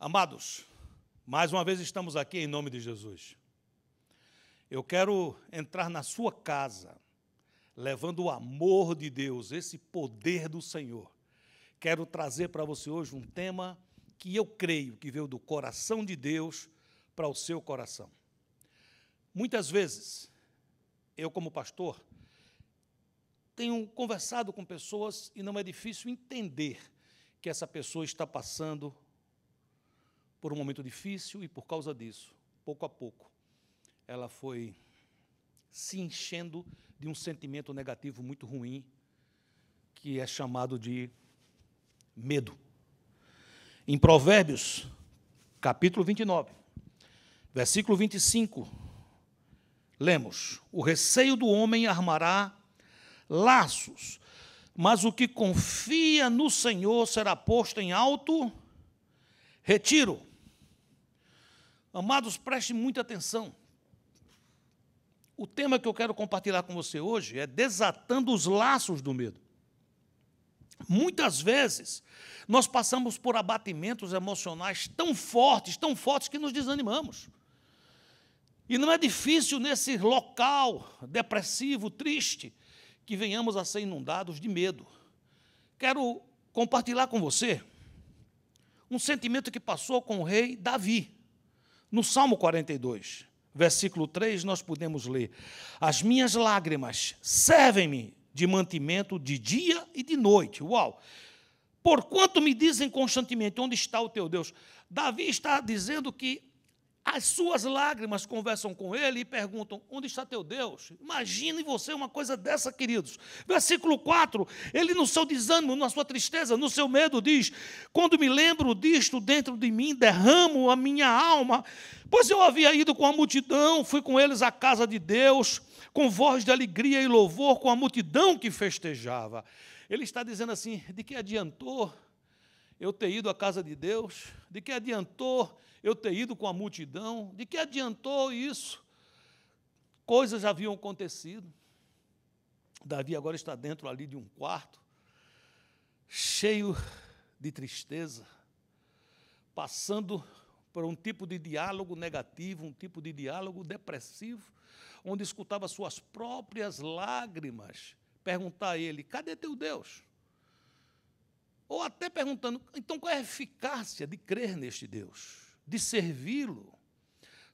Amados, mais uma vez estamos aqui em nome de Jesus. Eu quero entrar na sua casa, levando o amor de Deus, esse poder do Senhor. Quero trazer para você hoje um tema que eu creio que veio do coração de Deus para o seu coração. Muitas vezes, eu como pastor, tenho conversado com pessoas e não é difícil entender que essa pessoa está passando por um momento difícil e, por causa disso, pouco a pouco, ela foi se enchendo de um sentimento negativo muito ruim, que é chamado de medo. Em Provérbios, capítulo 29, versículo 25, lemos: o receio do homem armará laços, mas o que confia no Senhor será posto em alto retiro. Amados, prestem muita atenção. O tema que eu quero compartilhar com você hoje é desatando os laços do medo. Muitas vezes, nós passamos por abatimentos emocionais tão fortes que nos desanimamos. E não é difícil nesse local depressivo, triste, que venhamos a ser inundados de medo. Quero compartilhar com você um sentimento que passou com o rei Davi. No Salmo 42, versículo 3, nós podemos ler: as minhas lágrimas servem-me de mantimento de dia e de noite. Uau! Porquanto me dizem constantemente, onde está o teu Deus? Davi está dizendo que as suas lágrimas conversam com ele e perguntam, onde está teu Deus? Imagine você uma coisa dessa, queridos. Versículo 4, ele no seu desânimo, na sua tristeza, no seu medo, diz: quando me lembro disto dentro de mim, derramo a minha alma, pois eu havia ido com a multidão, fui com eles à casa de Deus, com voz de alegria e louvor, com a multidão que festejava. Ele está dizendo assim, de que adiantou eu ter ido à casa de Deus? De que adiantou eu ter ido com a multidão? De que adiantou isso? Coisas já haviam acontecido. Davi agora está dentro ali de um quarto, cheio de tristeza, passando por um tipo de diálogo negativo, um tipo de diálogo depressivo, onde escutava suas próprias lágrimas perguntar a ele, cadê teu Deus? Ou até perguntando, então qual é a eficácia de crer neste Deus, de servi-lo?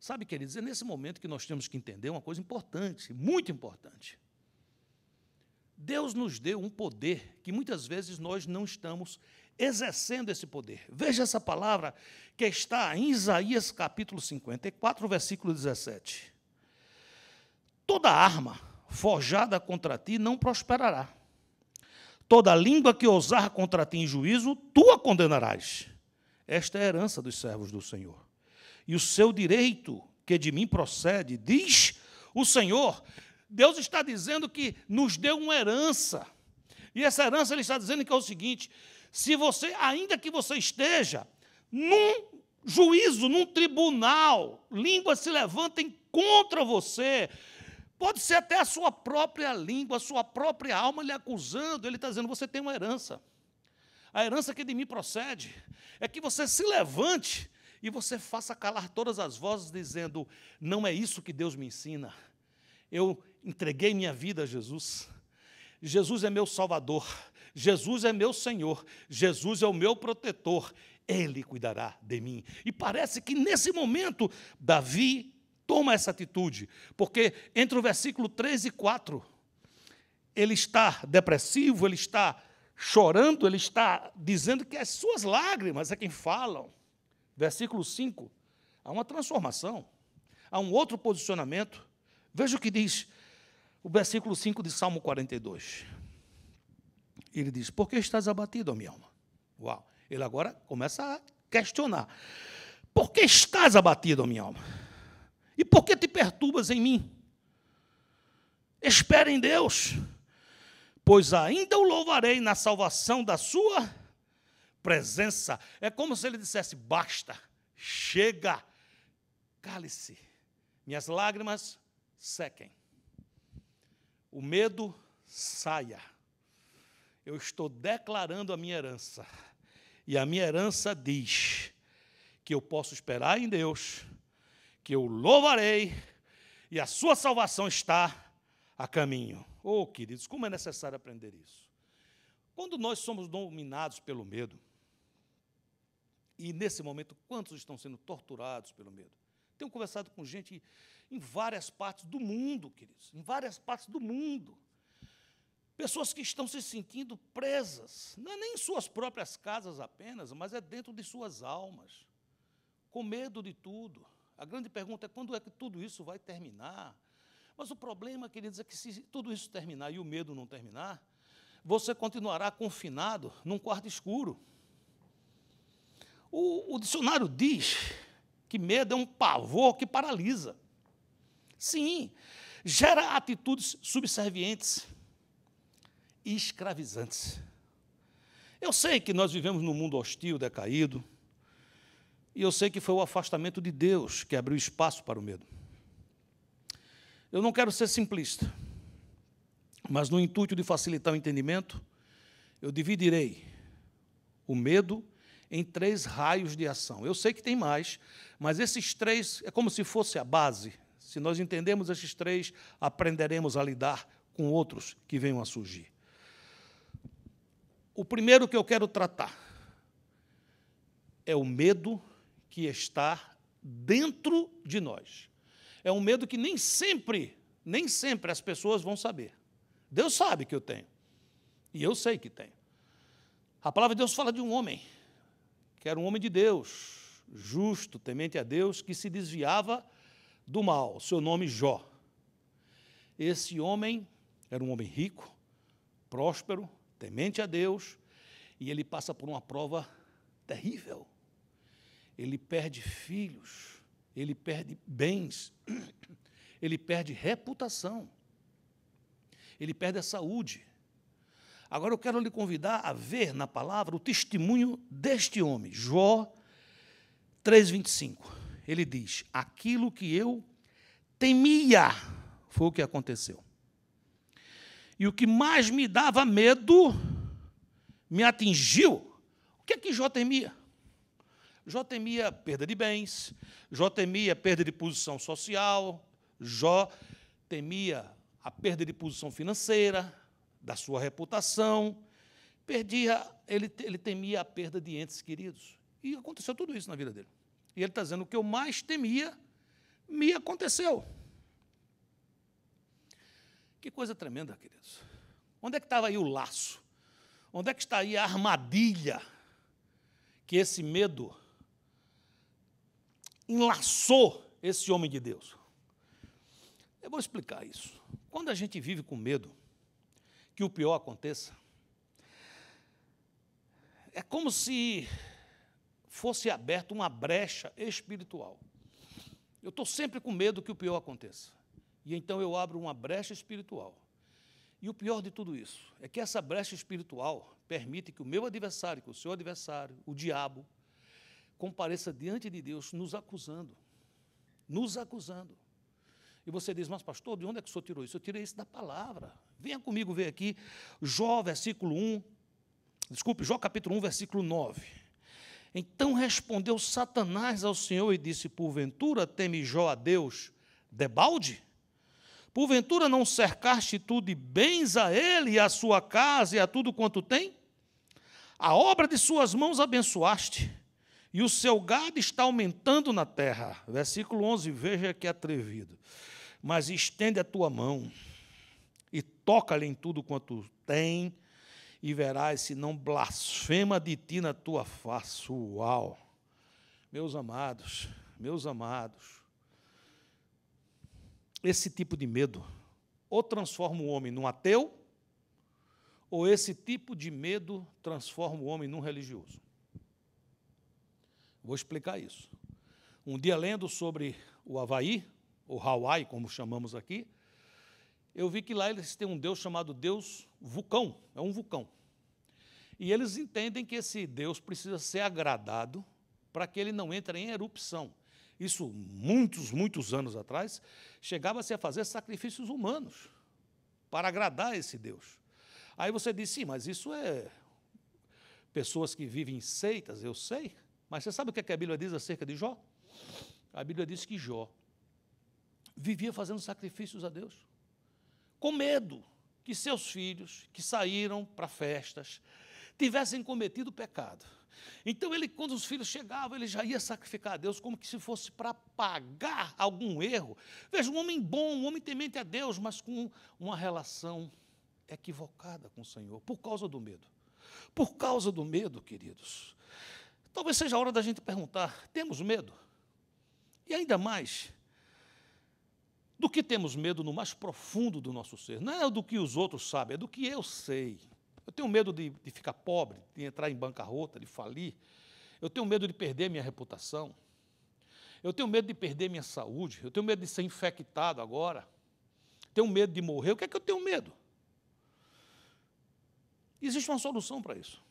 Sabe, queridos, é nesse momento que nós temos que entender uma coisa importante, muito importante. Deus nos deu um poder que muitas vezes nós não estamos exercendo esse poder. Veja essa palavra que está em Isaías capítulo 54, versículo 17. Toda arma forjada contra ti não prosperará. Toda língua que ousar contra ti em juízo, tu a condenarás. Esta é a herança dos servos do Senhor. E o seu direito, que de mim procede, diz o Senhor. Deus está dizendo que nos deu uma herança. E essa herança Ele está dizendo que é o seguinte: se você, ainda que você esteja num juízo, num tribunal, línguas se levantem contra você, pode ser até a sua própria língua, a sua própria alma lhe acusando, Ele está dizendo, você tem uma herança. A herança que de mim procede é que você se levante e você faça calar todas as vozes dizendo, não é isso que Deus me ensina. Eu entreguei minha vida a Jesus. Jesus é meu Salvador. Jesus é meu Senhor. Jesus é o meu protetor. Ele cuidará de mim. E parece que nesse momento, Davi toma essa atitude, porque entre o versículo 3 e 4, ele está depressivo, ele está chorando, ele está dizendo que as suas lágrimas é quem falam. Versículo 5, há uma transformação, há um outro posicionamento. Veja o que diz o versículo 5 de Salmo 42. Ele diz, por que estás abatido, ó minha alma? Uau, ele agora começa a questionar. Por que estás abatido, ó minha alma? E por que te perturbas em mim? Espera em Deus, pois ainda o louvarei na salvação da sua presença. É como se ele dissesse, basta, chega, cale-se, minhas lágrimas sequem, o medo saia. Eu estou declarando a minha herança, e a minha herança diz que eu posso esperar em Deus, que eu louvarei, e a sua salvação está a caminho. Oh, queridos, como é necessário aprender isso. Quando nós somos dominados pelo medo, e nesse momento, quantos estão sendo torturados pelo medo? Tenho conversado com gente em várias partes do mundo, queridos, em várias partes do mundo. Pessoas que estão se sentindo presas, não é nem em suas próprias casas apenas, mas é dentro de suas almas, com medo de tudo. A grande pergunta é quando é que tudo isso vai terminar? Mas o problema, queridos, é que se tudo isso terminar e o medo não terminar, você continuará confinado num quarto escuro. O dicionário diz que medo é um pavor que paralisa. Sim, gera atitudes subservientes e escravizantes. Eu sei que nós vivemos num mundo hostil, decaído, e eu sei que foi o afastamento de Deus que abriu espaço para o medo. Eu não quero ser simplista, mas no intuito de facilitar o entendimento, eu dividirei o medo em 3 raios de ação. Eu sei que tem mais, mas esses 3 é como se fosse a base. Se nós entendemos esses 3, aprenderemos a lidar com outros que venham a surgir. O primeiro que eu quero tratar é o medo que está dentro de nós. É um medo que nem sempre as pessoas vão saber. Deus sabe que eu tenho, e eu sei que tenho. A palavra de Deus fala de um homem, que era um homem de Deus, justo, temente a Deus, que se desviava do mal, seu nome Jó. Esse homem era um homem rico, próspero, temente a Deus, e ele passa por uma prova terrível. Ele perde filhos, ele perde bens, ele perde reputação, ele perde a saúde. Agora eu quero lhe convidar a ver na palavra o testemunho deste homem, Jó 3,25. Ele diz, aquilo que eu temia foi o que aconteceu. E o que mais me dava medo me atingiu. O que é que Jó temia? Jó temia perda de bens, Jó temia perda de posição social, Jó temia a perda de posição financeira, da sua reputação, ele temia a perda de entes queridos. E aconteceu tudo isso na vida dele. E ele está dizendo, o que eu mais temia, me aconteceu. Que coisa tremenda, queridos. Onde é que estava aí o laço? Onde é que está aí a armadilha que esse medo enlaçou esse homem de Deus? Eu vou explicar isso. Quando a gente vive com medo que o pior aconteça, é como se fosse aberta uma brecha espiritual. Eu estou sempre com medo que o pior aconteça. E então eu abro uma brecha espiritual. E o pior de tudo isso é que essa brecha espiritual permite que o meu adversário, que o seu adversário, o diabo, compareça diante de Deus nos acusando. Nos acusando. E você diz, mas pastor, de onde é que o senhor tirou isso? Eu tirei isso da palavra. Venha comigo ver aqui, Jó capítulo 1, versículo 9. Então respondeu Satanás ao Senhor e disse, porventura teme Jó a Deus debalde? Porventura não cercaste tu de bens a ele e a sua casa e a tudo quanto tem? A obra de suas mãos abençoaste, e o seu gado está aumentando na terra. Versículo 11, veja que atrevido. Mas estende a tua mão e toca-lhe em tudo quanto tem, e verás se não blasfema de ti na tua face. Uau! Meus amados, esse tipo de medo ou transforma o homem num ateu, ou esse tipo de medo transforma o homem num religioso. Vou explicar isso. Um dia, lendo sobre o Havaí, ou Hawaii, como chamamos aqui, eu vi que lá eles têm um Deus chamado Deus vulcão, é um vulcão. E eles entendem que esse Deus precisa ser agradado para que ele não entre em erupção. Isso, muitos anos atrás, chegava-se a fazer sacrifícios humanos para agradar esse Deus. Aí você diz, sim, mas isso é pessoas que vivem em seitas, eu sei, Mas você sabe o que a Bíblia diz acerca de Jó? A Bíblia diz que Jó vivia fazendo sacrifícios a Deus, com medo que seus filhos, que saíram para festas, tivessem cometido pecado. Então, quando os filhos chegavam, ele já ia sacrificar a Deus como que se fosse para pagar algum erro. Veja, um homem bom, um homem temente a Deus, mas com uma relação equivocada com o Senhor, por causa do medo. Por causa do medo, queridos. Talvez seja a hora da gente perguntar, temos medo? E ainda mais, do que temos medo no mais profundo do nosso ser? Não é do que os outros sabem, é do que eu sei. Eu tenho medo de ficar pobre, de entrar em bancarrota, de falir. Eu tenho medo de perder minha reputação. Eu tenho medo de perder minha saúde. Eu tenho medo de ser infectado agora. Tenho medo de morrer. O que é que eu tenho medo? Existe uma solução para isso.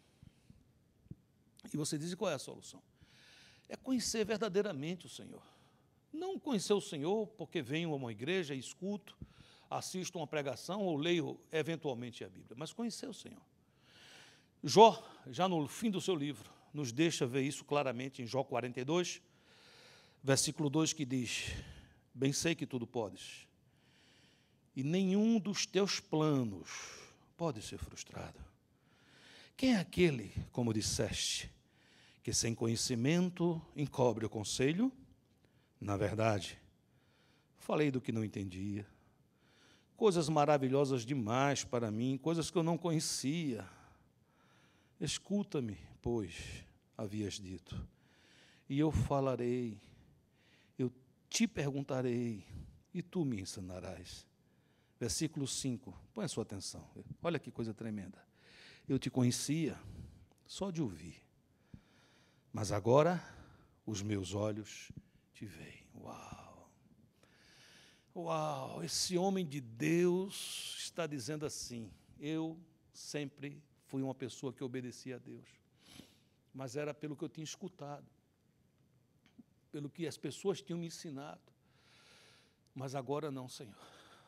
E você diz, qual é a solução? É conhecer verdadeiramente o Senhor. Não conhecer o Senhor porque venho a uma igreja e escuto, assisto uma pregação ou leio eventualmente a Bíblia, mas conhecer o Senhor. Jó, já no fim do seu livro, nos deixa ver isso claramente em Jó 42, versículo 2, que diz: bem sei que tudo podes, e nenhum dos teus planos pode ser frustrado. Quem é aquele, como disseste, que sem conhecimento encobre o conselho? Na verdade, falei do que não entendia, coisas maravilhosas demais para mim, coisas que eu não conhecia. Escuta-me, pois, havias dito, e eu falarei, eu te perguntarei, e tu me ensinarás. Versículo 5, põe a sua atenção, olha que coisa tremenda. Eu te conhecia só de ouvir, mas agora os meus olhos te veem. Uau! Uau! Esse homem de Deus está dizendo assim: eu sempre fui uma pessoa que obedecia a Deus, mas era pelo que eu tinha escutado, pelo que as pessoas tinham me ensinado. Mas agora não, Senhor.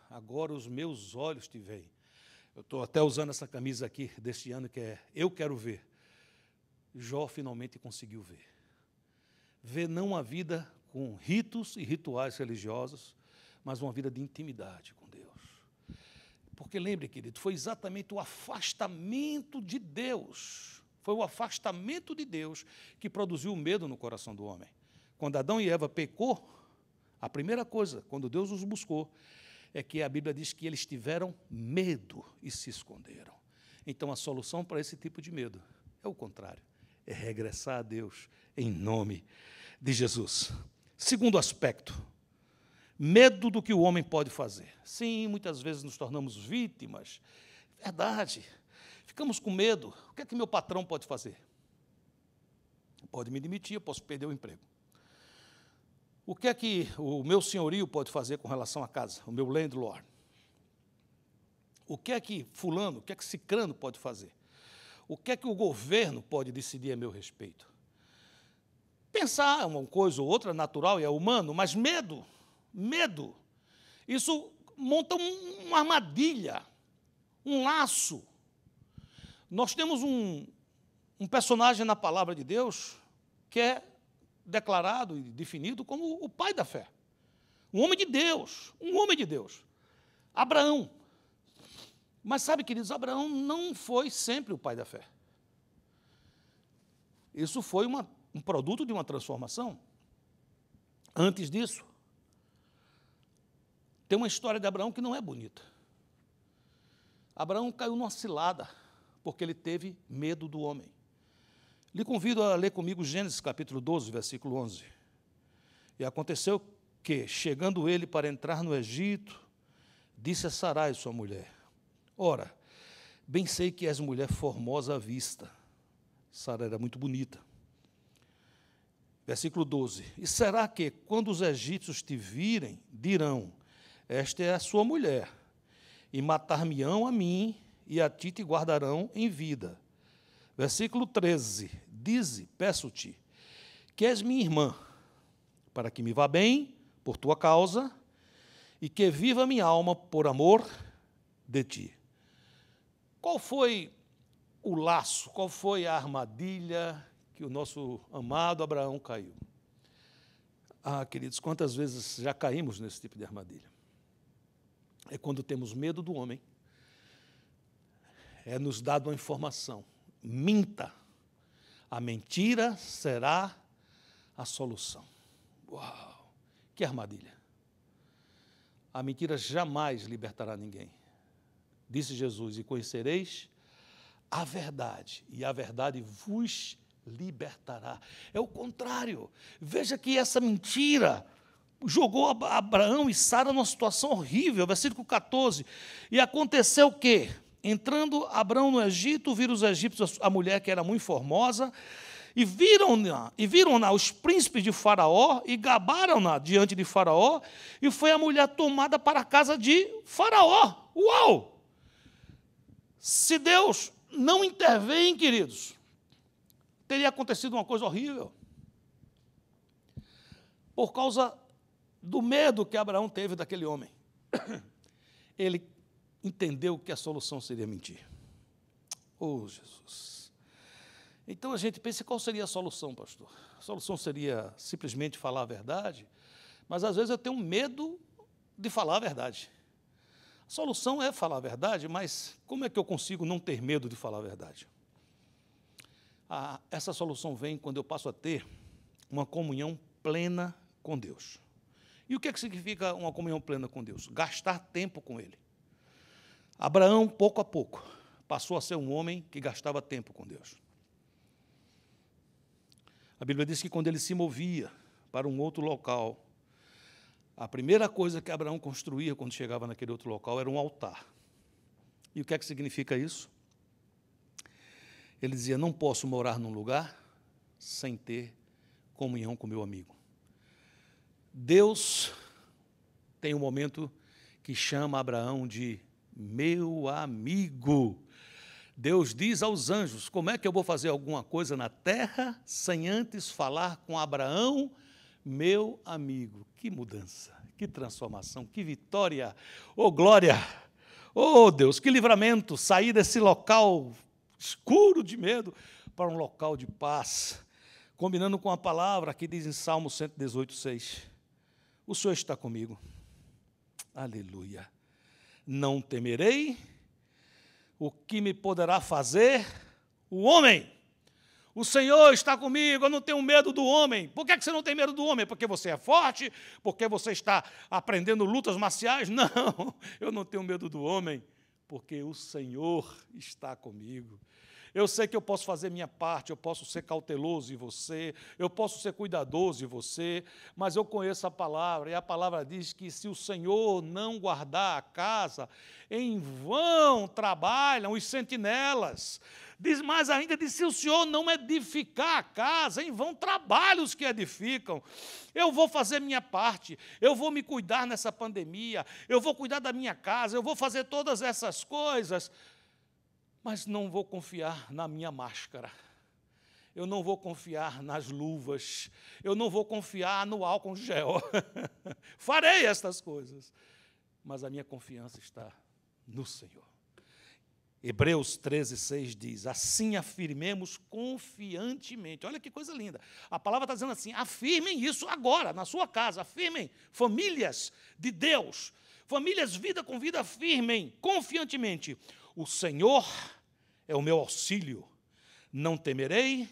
Agora os meus olhos te veem. Eu estou até usando essa camisa aqui deste ano, que é Eu Quero Ver. Jó finalmente conseguiu ver. Ver não a vida com ritos e rituais religiosos, mas uma vida de intimidade com Deus. Porque lembre, querido, foi exatamente o afastamento de Deus. Foi o afastamento de Deus que produziu o medo no coração do homem. Quando Adão e Eva pecou, a primeira coisa, quando Deus os buscou, é que a Bíblia diz que eles tiveram medo e se esconderam. Então, a solução para esse tipo de medo é o contrário, é regressar a Deus em nome de Jesus. Segundo aspecto, medo do que o homem pode fazer. Sim, muitas vezes nos tornamos vítimas, verdade, ficamos com medo. O que é que meu patrão pode fazer? Pode me demitir, eu posso perder o emprego. O que é que o meu senhorio pode fazer com relação à casa, o meu landlord? O que é que fulano, o que é que cicrano pode fazer? O que é que o governo pode decidir a meu respeito? Pensar uma coisa ou outra é natural e é humano, mas medo, isso monta uma armadilha, um laço. Nós temos um personagem na palavra de Deus que é declarado e definido como o pai da fé. Um homem de Deus, Abraão. Mas sabe, queridos, Abraão não foi sempre o pai da fé. Isso foi um produto de uma transformação. Antes disso, tem uma história de Abraão que não é bonita. Abraão caiu numa cilada, porque ele teve medo do homem. Lhe convido a ler comigo Gênesis capítulo 12, versículo 11. E aconteceu que, chegando ele para entrar no Egito, disse a Sarai, sua mulher: ora, bem sei que és mulher formosa à vista. Sarai era muito bonita. Versículo 12. E será que, quando os egípcios te virem, dirão: esta é a sua mulher, e matar-me-ão a mim, e a ti te guardarão em vida. Versículo 13, dize, peço-te, que és minha irmã, para que me vá bem por tua causa, e que viva minha alma por amor de ti. Qual foi o laço, qual foi a armadilha que que o nosso amado Abraão caiu. Ah, queridos, quantas vezes já caímos nesse tipo de armadilha? É quando temos medo do homem, é nos dado uma informação. Minta. A mentira será a solução. Uau! Que armadilha. A mentira jamais libertará ninguém. Disse Jesus, e conhecereis a verdade, e a verdade vos libertará. É o contrário. Veja que essa mentira jogou Abraão e Sara numa situação horrível. Versículo 14. E aconteceu o quê? Entrando Abraão no Egito, viram os egípcios a mulher que era muito formosa, e viram-na os príncipes de Faraó, e gabaram-na diante de Faraó, e foi a mulher tomada para a casa de Faraó. Uau! Se Deus não intervém, queridos, teria acontecido uma coisa horrível. Por causa do medo que Abraão teve daquele homem. Ele entendeu que a solução seria mentir. Oh, Jesus. Então a gente pensa, qual seria a solução, pastor? A solução seria simplesmente falar a verdade, mas às vezes eu tenho medo de falar a verdade. A solução é falar a verdade, mas como é que eu consigo não ter medo de falar a verdade? Essa solução vem quando eu passo a ter uma comunhão plena com Deus. E o que significa uma comunhão plena com Deus? Gastar tempo com Ele. Abraão, pouco a pouco, passou a ser um homem que gastava tempo com Deus. A Bíblia diz que quando ele se movia para um outro local, a primeira coisa que Abraão construía quando chegava naquele outro local era um altar. E o que significa isso? Ele dizia, não posso morar num lugar sem ter comunhão com meu amigo. Deus tem um momento que chama Abraão de meu amigo. Deus diz aos anjos, como é que eu vou fazer alguma coisa na terra sem antes falar com Abraão, meu amigo? Que mudança, que transformação, que vitória, oh glória, oh Deus, que livramento, sair desse local escuro de medo para um local de paz, combinando com a palavra que diz em Salmo 118:6, o Senhor está comigo, aleluia, não temerei, o que me poderá fazer o homem? O Senhor está comigo, eu não tenho medo do homem. Por que você não tem medo do homem? Porque você é forte? Porque você está aprendendo lutas marciais? Não, eu não tenho medo do homem, porque o Senhor está comigo. Eu sei que eu posso fazer minha parte, eu posso ser cauteloso em você, eu posso ser cuidadoso em você, mas eu conheço a palavra, e a palavra diz que se o Senhor não guardar a casa, em vão trabalham os sentinelas. Diz mais ainda, diz, se o Senhor não edificar a casa, em vão trabalham os que edificam. Eu vou fazer minha parte, eu vou me cuidar nessa pandemia, eu vou cuidar da minha casa, eu vou fazer todas essas coisas, mas não vou confiar na minha máscara, eu não vou confiar nas luvas, eu não vou confiar no álcool gel. Farei estas coisas, mas a minha confiança está no Senhor. Hebreus 13:6 diz, assim afirmemos confiantemente. Olha que coisa linda. A palavra está dizendo assim, afirmem isso agora, na sua casa, afirmem, famílias de Deus, famílias vida com vida, afirmem confiantemente, o Senhor é o meu auxílio, não temerei,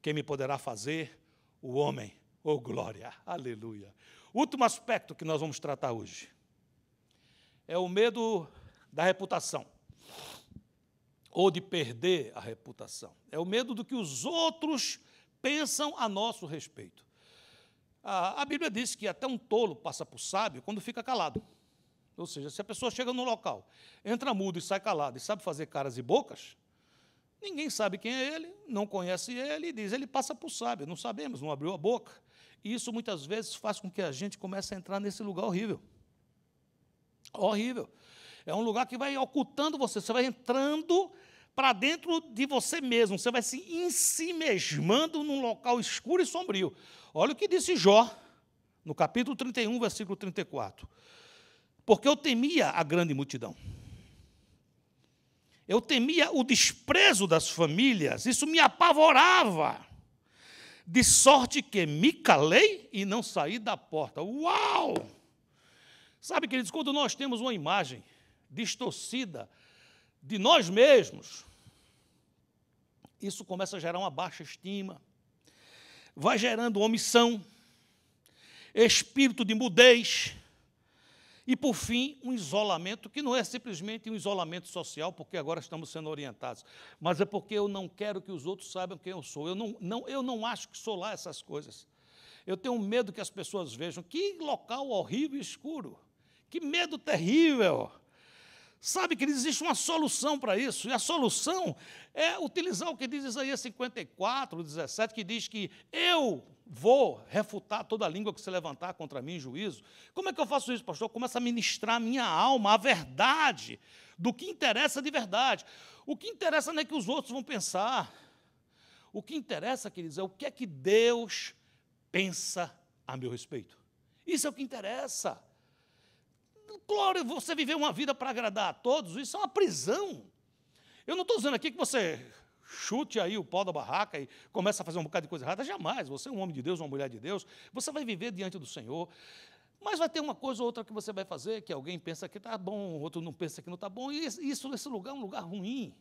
quem me poderá fazer o homem? Oh, glória, aleluia. Último aspecto que nós vamos tratar hoje é o medo da reputação, ou de perder a reputação. É o medo do que os outros pensam a nosso respeito. A Bíblia diz que até um tolo passa por sábio quando fica calado. Ou seja, se a pessoa chega no local, entra mudo e sai calado e sabe fazer caras e bocas, ninguém sabe quem é ele, não conhece ele e diz, ele passa por sábio, não sabemos, não abriu a boca. E isso muitas vezes faz com que a gente comece a entrar nesse lugar horrível. Horrível. É um lugar que vai ocultando você vai entrando para dentro de você mesmo, você vai se ensimesmando num local escuro e sombrio. Olha o que disse Jó, no capítulo 31, versículo 34. Porque eu temia a grande multidão. Eu temia o desprezo das famílias, isso me apavorava. de sorte que me calei e não saí da porta. Uau! Sabe, queridos, quando nós temos uma imagem distorcida de nós mesmos, isso começa a gerar uma baixa estima, vai gerando omissão, espírito de mudez e, por fim, um isolamento, que não é simplesmente um isolamento social, porque agora estamos sendo orientados, mas é porque eu não quero que os outros saibam quem eu sou. Eu não acho que sou lá essas coisas. Eu tenho medo que as pessoas vejam que local horrível e escuro, que medo terrível. Sabe que existe uma solução para isso, e a solução é utilizar o que diz Isaías 54, 17, que diz que eu vou refutar toda a língua que se levantar contra mim em juízo. Como é que eu faço isso, pastor? Eu começo a ministrar a minha alma, a verdade, do que interessa de verdade. O que interessa não é que os outros vão pensar. O que interessa, queridos, é o que é que Deus pensa a meu respeito. Isso é o que interessa. Glória, você viver uma vida para agradar a todos, isso é uma prisão. Eu não estou dizendo aqui que você chute aí o pau da barraca e comece a fazer um bocado de coisa errada, jamais. Você é um homem de Deus, uma mulher de Deus, você vai viver diante do Senhor, mas vai ter uma coisa ou outra que você vai fazer, que alguém pensa que está bom, o outro não pensa que não está bom, e esse lugar é um lugar ruim.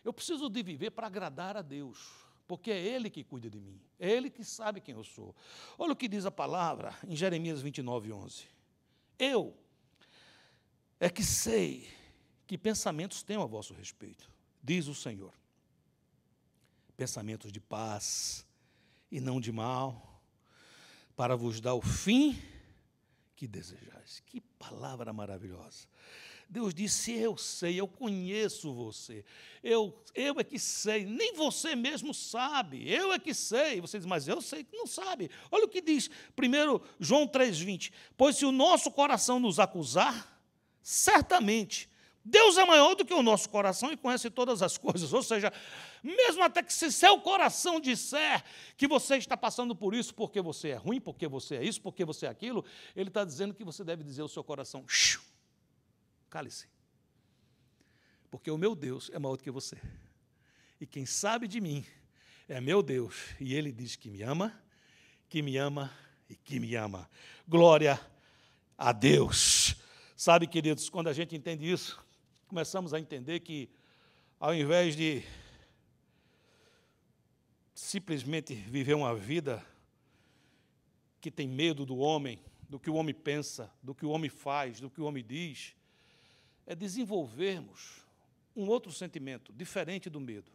Eu preciso de viver para agradar a Deus, porque é Ele que cuida de mim, é Ele que sabe quem eu sou. Olha o que diz a palavra em Jeremias 29, 11. Eu é que sei que pensamentos tenho a vosso respeito, diz o Senhor. Pensamentos de paz e não de mal, para vos dar o fim que desejais. Que palavra maravilhosa. Deus disse, eu sei, eu conheço você, eu é que sei, nem você mesmo sabe, eu é que sei. Você diz, mas eu sei que não sabe. Olha o que diz 1 João 3,20, pois se o nosso coração nos acusar, certamente, Deus é maior do que o nosso coração e conhece todas as coisas. Ou seja, mesmo até que se seu coração disser que você está passando por isso porque você é ruim, porque você é isso, porque você é aquilo, ele está dizendo que você deve dizer ao seu coração, cale-se, porque o meu Deus é maior do que você. E quem sabe de mim é meu Deus. E ele diz que me ama e que me ama. Glória a Deus. Sabe, queridos, quando a gente entende isso, começamos a entender que, ao invés de simplesmente viver uma vida que tem medo do homem, do que o homem pensa, do que o homem faz, do que o homem diz, é desenvolvermos um outro sentimento, diferente do medo.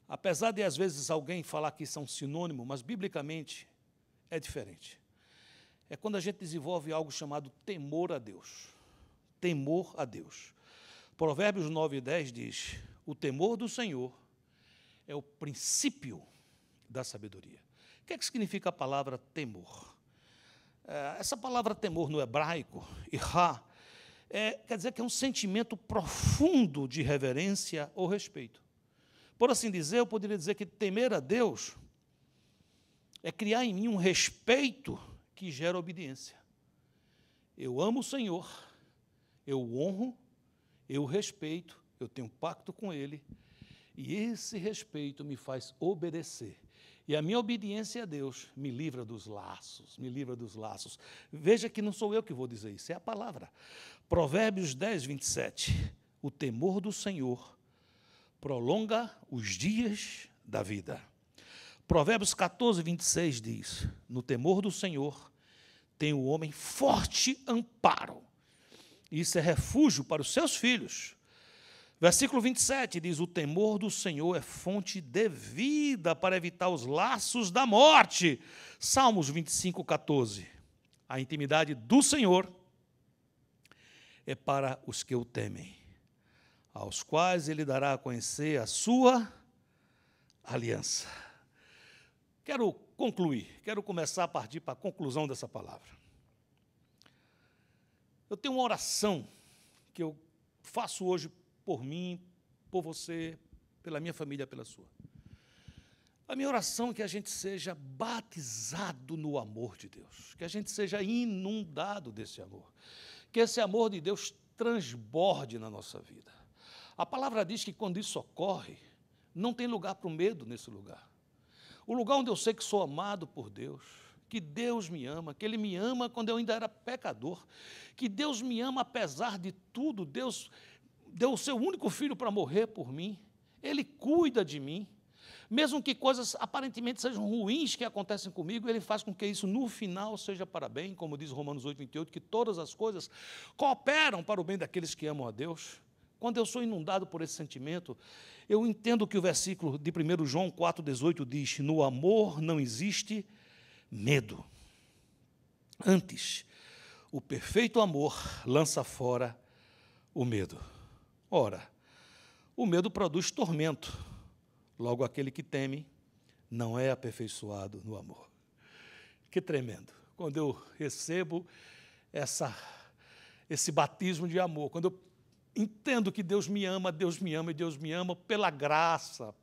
Apesar de, às vezes, alguém falar que isso é um sinônimo, mas, biblicamente, é diferente. É quando a gente desenvolve algo chamado temor a Deus. Temor a Deus. Provérbios 9:10 diz, o temor do Senhor é o princípio da sabedoria. O que é que significa a palavra temor? Essa palavra temor no hebraico, irá, quer dizer que é um sentimento profundo de reverência ou respeito. Por assim dizer, eu poderia dizer que temer a Deus é criar em mim um respeito que gera obediência. Eu amo o Senhor, eu o honro, eu o respeito, eu tenho um pacto com Ele, e esse respeito me faz obedecer. E a minha obediência a Deus me livra dos laços, me livra dos laços. Veja que não sou eu que vou dizer isso, é a palavra. Provérbios 10:27. O temor do Senhor prolonga os dias da vida. Provérbios 14:26 diz, no temor do Senhor tem o homem forte amparo. Isso é refúgio para os seus filhos. Versículo 27 diz, o temor do Senhor é fonte de vida para evitar os laços da morte. Salmos 25:14. A intimidade do Senhor é para os que o temem, aos quais Ele dará a conhecer a sua aliança. Quero concluir, quero começar a partir para a conclusão dessa palavra. Eu tenho uma oração que eu faço hoje por mim, por você, pela minha família, pela sua. A minha oração é que a gente seja batizado no amor de Deus, que a gente seja inundado desse amor, que esse amor de Deus transborde na nossa vida. A palavra diz que quando isso ocorre, não tem lugar para o medo nesse lugar. O lugar onde eu sei que sou amado por Deus, que Deus me ama, que Ele me ama quando eu ainda era pecador, que Deus me ama apesar de tudo. Deus deu o seu único filho para morrer por mim. Ele cuida de mim. Mesmo que coisas aparentemente sejam ruins que acontecem comigo, Ele faz com que isso no final seja para bem, como diz Romanos 8:28, que todas as coisas cooperam para o bem daqueles que amam a Deus. Quando eu sou inundado por esse sentimento, eu entendo que o versículo de 1 João 4,18 diz: no amor não existe medo. Antes, o perfeito amor lança fora o medo. Ora, o medo produz tormento. Logo, aquele que teme não é aperfeiçoado no amor. Que tremendo. Quando eu recebo esse batismo de amor, quando eu entendo que Deus me ama e Deus me ama pela graça,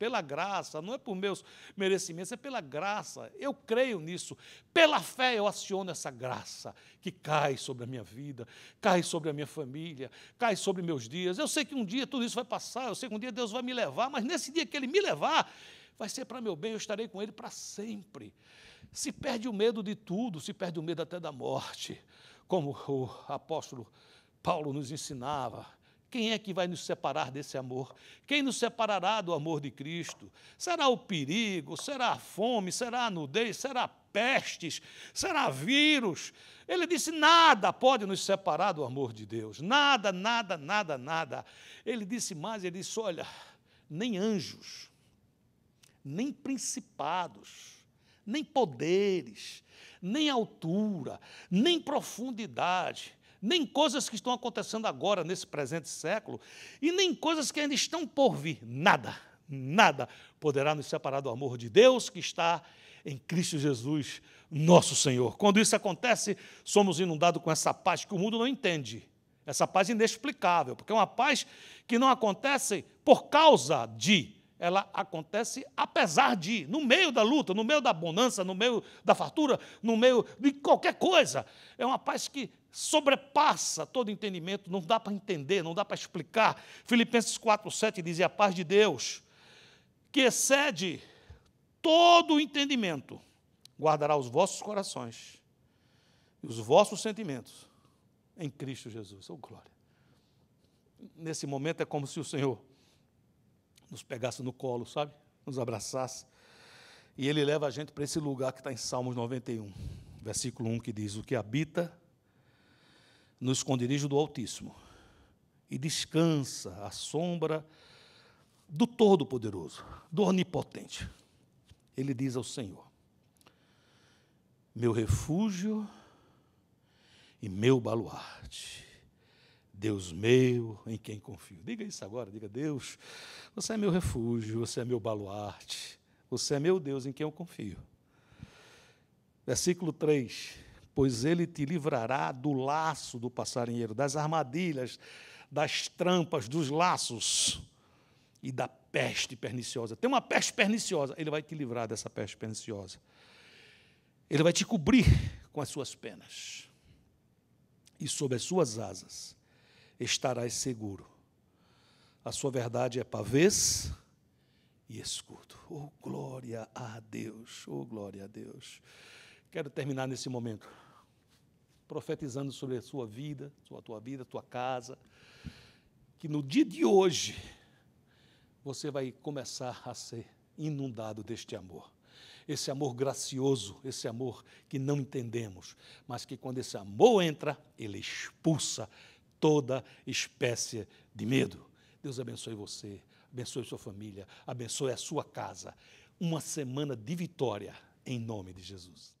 não é por meus merecimentos, é pela graça. Eu creio nisso. Pela fé eu aciono essa graça que cai sobre a minha vida, cai sobre a minha família, cai sobre meus dias. Eu sei que um dia tudo isso vai passar, eu sei que um dia Deus vai me levar, mas nesse dia que Ele me levar, vai ser para meu bem, eu estarei com Ele para sempre. Se perde o medo de tudo, se perde o medo até da morte, como o apóstolo Paulo nos ensinava. Quem é que vai nos separar desse amor? Quem nos separará do amor de Cristo? Será o perigo? Será a fome? Será a nudez? Será pestes? Será vírus? Ele disse, nada pode nos separar do amor de Deus. Nada, nada, nada, nada. Ele disse mais, ele disse, olha, nem anjos, nem principados, nem poderes, nem altura, nem profundidade, nem coisas que estão acontecendo agora, nesse presente século, e nem coisas que ainda estão por vir. Nada, nada poderá nos separar do amor de Deus que está em Cristo Jesus, nosso Senhor. Quando isso acontece, somos inundados com essa paz que o mundo não entende. Essa paz inexplicável, porque é uma paz que não acontece por causa de, ela acontece apesar de, no meio da luta, no meio da bonança, no meio da fartura, no meio de qualquer coisa. É uma paz que sobrepassa todo entendimento, não dá para entender, não dá para explicar. Filipenses 4:7 diz, e a paz de Deus, que excede todo o entendimento, guardará os vossos corações e os vossos sentimentos em Cristo Jesus. Oh, glória! Nesse momento é como se o Senhor nos pegasse no colo, sabe? Nos abraçasse. E Ele leva a gente para esse lugar que está em Salmos 91, versículo 1, que diz, o que habita no esconderijo do Altíssimo e descansa à sombra do Todo-Poderoso, do Onipotente. Ele diz ao Senhor, meu refúgio e meu baluarte, Deus meu, em quem confio. Diga isso agora, diga, Deus, você é meu refúgio, você é meu baluarte, você é meu Deus, em quem eu confio. Versículo 3, pois Ele te livrará do laço do passarinheiro, das armadilhas, das trampas, dos laços e da peste perniciosa. Tem uma peste perniciosa, Ele vai te livrar dessa peste perniciosa. Ele vai te cobrir com as suas penas. E sob as suas asas estarás seguro. A sua verdade é pavês e escudo. Oh, glória a Deus! Oh, glória a Deus! Quero terminar nesse momento profetizando sobre a sua vida, tua casa, que no dia de hoje você vai começar a ser inundado deste amor. Esse amor gracioso, esse amor que não entendemos, mas que quando esse amor entra, ele expulsa toda espécie de medo. Deus abençoe você, abençoe sua família, abençoe a sua casa. Uma semana de vitória, em nome de Jesus.